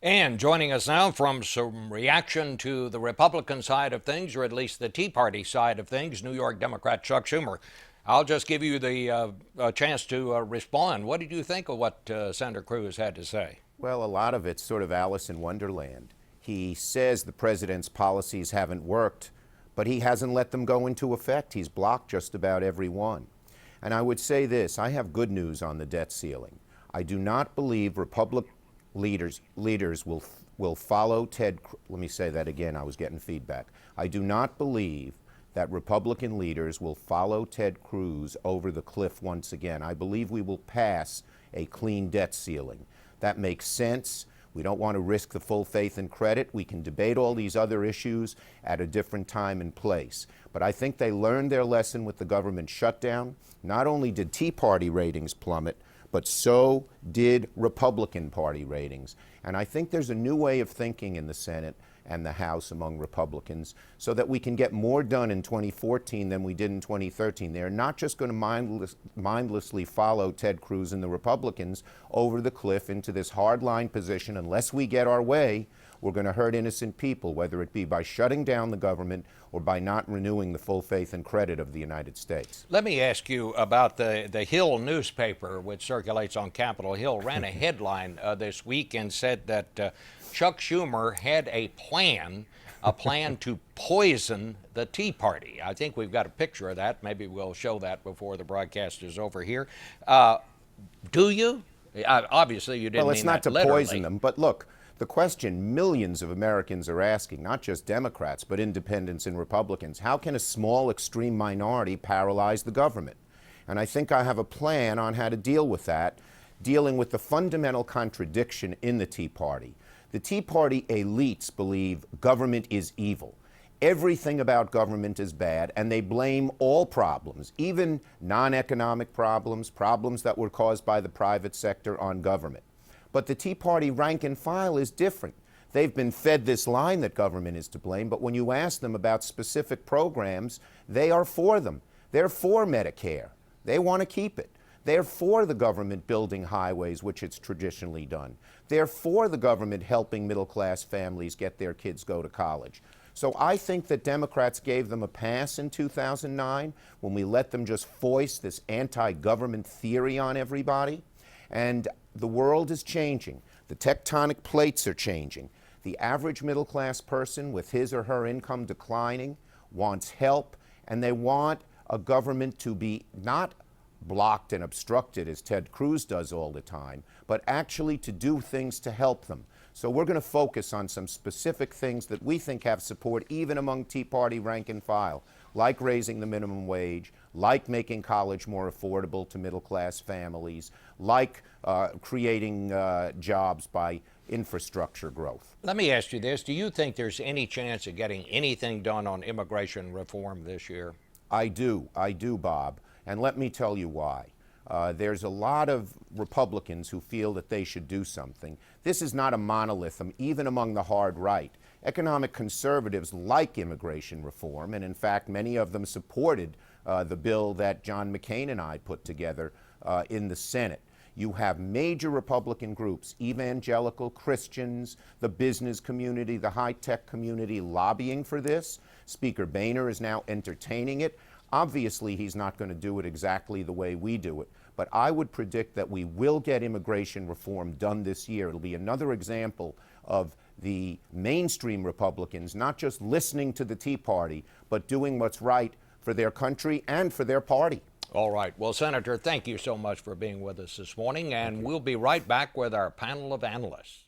And joining us now from some reaction to the Republican side of things, or at least the Tea Party side of things, New York Democrat Chuck Schumer. I'll just give you the chance to respond. What did you think of what Senator Cruz had to say? Well, a lot of it's sort of Alice in Wonderland. He says the president's policies haven't worked, but he hasn't let them go into effect. He's blocked just about every one. And I would say this, I have good news on the debt ceiling. I do not believe Republican leaders will follow let me say that again, I was getting feedback. I do not believe that Republican leaders will follow Ted Cruz over the cliff once again. I believe we will pass a clean debt ceiling. That makes sense. We don't want to risk the full faith and credit. We can debate all these other issues at a different time and place. But I think they learned their lesson with the government shutdown. Not only did Tea Party ratings plummet, but so did Republican Party ratings. And I think there's a new way of thinking in the Senate and the House among Republicans so that we can get more done in 2014 than we did in 2013. They're not just going to mindlessly follow Ted Cruz and the Republicans over the cliff into this hardline position. Unless we get our way, we're going to hurt innocent people, whether it be by shutting down the government or by not renewing the full faith and credit of the United States. Let me ask you about the Hill newspaper, which circulates on Capitol Hill, ran a headline this week and said that Chuck Schumer had a plan to poison the Tea Party. I think we've got a picture of that. Maybe we'll show that before the broadcast is over here. Do you? Obviously, you didn't Well, it's mean not that to literally. poison them, but look, the question millions of Americans are asking, not just Democrats, but independents and Republicans, how can a small extreme minority paralyze the government? And I think I have a plan on how to deal with that, dealing with the fundamental contradiction in the Tea Party. The Tea Party elites believe government is evil. Everything about government is bad, and they blame all problems, even non-economic problems, problems that were caused by the private sector, on government. But the Tea Party rank and file is different. They've been fed this line that government is to blame, but when you ask them about specific programs, they are for them. They're for Medicare. They want to keep it. They're for the government building highways, which it's traditionally done. They're for the government helping middle-class families get their kids go to college. So I think that Democrats gave them a pass in 2009 when we let them just foist this anti-government theory on everybody. And the world is changing. The tectonic plates are changing. The average middle-class person with his or her income declining wants help, and they want a government to be not blocked and obstructed as Ted Cruz does all the time, but actually to do things to help them. So we're going to focus on some specific things that we think have support even among Tea Party rank and file, like raising the minimum wage, like making college more affordable to middle-class families, like creating jobs by infrastructure growth. Let me ask you this. Do you think there's any chance of getting anything done on immigration reform this year? I do, Bob. And let me tell you why. There's a lot of Republicans who feel that they should do something. This is not a monolith, even among the hard right. Economic conservatives like immigration reform, and in fact, many of them supported the bill that John McCain and I put together in the Senate. You have major Republican groups, evangelical Christians, the business community, the high-tech community lobbying for this. Speaker Boehner is now entertaining it. Obviously, he's not going to do it exactly the way we do it, but I would predict that we will get immigration reform done this year. It'll be another example of the mainstream Republicans not just listening to the Tea Party, but doing what's right for their country and for their party. All right. Well, Senator, thank you so much for being with us this morning, and we'll be right back with our panel of analysts.